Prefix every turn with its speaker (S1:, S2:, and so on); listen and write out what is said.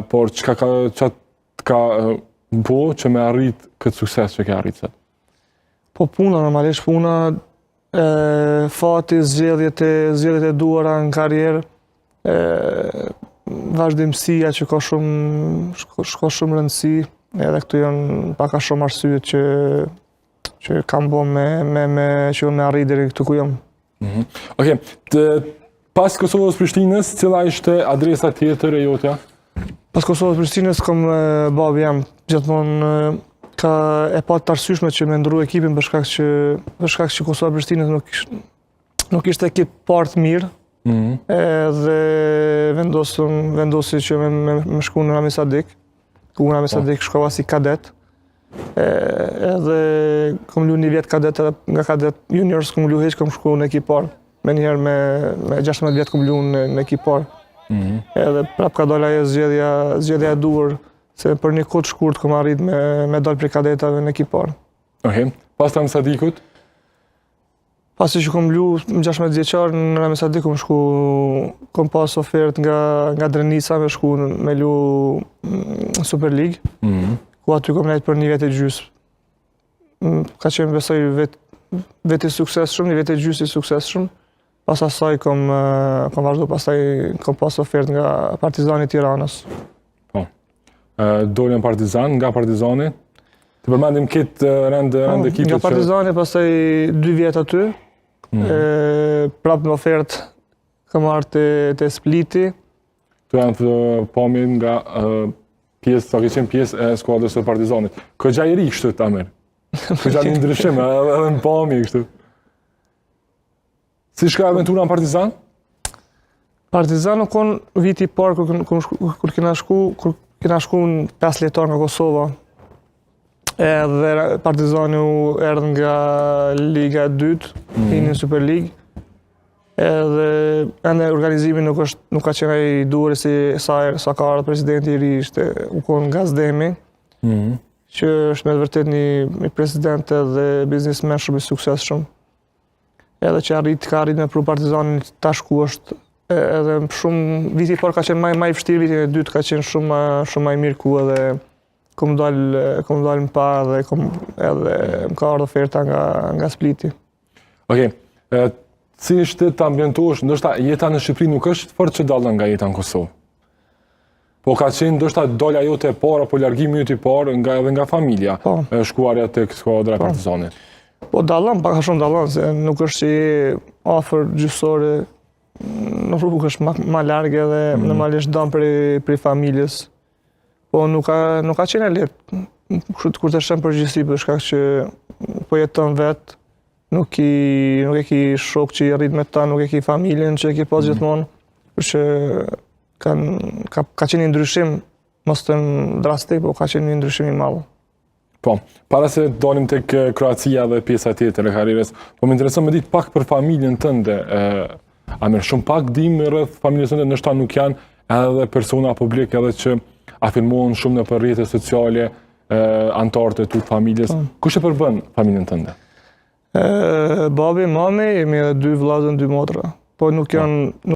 S1: por çka ka bo që me arrit këtë sukses që ke arrit sot?
S2: Po puna, normalisht puna, fati, zgjedhjet e duara në karrierë, vazhdimësia që ka shumë rëndësi, edhe këtu janë paka shumë arsyet që kam bo që me arrit deri këtu ku jam.
S1: Okej, pas Kosovës Prishtinës, cila ishte adresa tjetër e jotja?
S2: Pas Kosovës Prishtinës kom babi jam gjithmonë ka e pa të arsyeshme që me ndrru ekipin për shkak që Kosova Prishtinës nuk ishte ekip parë mirë. Edhe vendosi që me shku në Rami Sadik, ku Rami Sadik shkova si kadet. Edhe kom lu një vjetë kadet, nga kadet juniors kom lu heq, kom shku në ekip parë. Me njëherë me 16 vjetë kom lu në ekip parë. Edhe prap ka dola e zgjedhja e duhur, se për një kohë të shkurt kom arrit me dal për kadetave në ekip parë.
S1: Okej, pas Rami Sadikut?
S2: Pasi që kom lu 16 vjeçar në Rami Sadik kom pas ofert nga Drenica me shku me lu Super League, ku aty kom nejt për një vjet e gjys. Ka qenë besoj vet i suksesshëm, një vjet e gjys i suksesshëm. Pas asaj kom vazhdu, pastaj kom pas ofert nga Partizani i Tiranës.
S1: Po. Dolën Partizan, nga Partizani? Të përmendim këtë rend ekipit
S2: nga Partizani, pastaj 2 vjet aty. Prap në ofert kam marrë te Spliti.
S1: Këtu janë të pamin nga pjesë, ka qenë pjesë e skuadrës së Partizanit. Këgja i ri kështu Amir. Këgja një ndryshim, edhe në pami kështu. Si shka aventura në Partizan?
S2: Partizan nuk konë viti parë kur kena shku në 5 lejtar nga Kosova. Edhe Partizani u erdhë nga Liga e 2, në Super League. Edhe ende organizimi nuk ka qenë i duhur si Sajer Sakara, presidenti i ri, u konë Gazdemi, që është me të vërtet një president edhe biznismen shumë i suksesshëm. Edhe që ka arrit me pru Partizanin tash ku është edhe shumë, viti i parë ka qenë më i vështirë, vitin e dytë ka qenë shumë më i mirë ku edhe kom dalë më parë edhe më ka ardhur oferta nga Spliti.
S1: Okej, si ishte të ambientohesh, ndoshta jeta në Shqipëri nuk është fort që dallën nga jeta në Kosovë. Po ka qenë ndoshta dola jote e parë apo largimi yt i parë edhe nga familja, shkuarja tek skuadra e Partizanit.
S2: Po dallon, pak a shumë dallon, se nuk është që je afër gjysore, në rrugë është ma largë edhe normalisht dam prej familjes. Po nuk ka qenë lehtë, kur të shem përgjithësi për shkak që po jeton vetë, nuk e ki shok që i rrit me ta, nuk e ki familjen që e ki pas gjithmonë, përqë ka qenë një ndryshim, mos të drastik, po ka qenë një ndryshim i madh.
S1: Po, para se dalim tek Kroacia dhe pjesa tjetër e karrierës, po më intereson me ditë pak për familjen tënde. Amir, shumë pak dim rreth familjes tënde, ndoshta nuk janë edhe persona publik edhe që afirmohen shumë në rrjetet sociale, anëtarët e tut familjes. Kush e përbën familjen tënde?
S2: Babi, mami, jemi edhe 2 vëllezër, 2 motra. Po nuk janë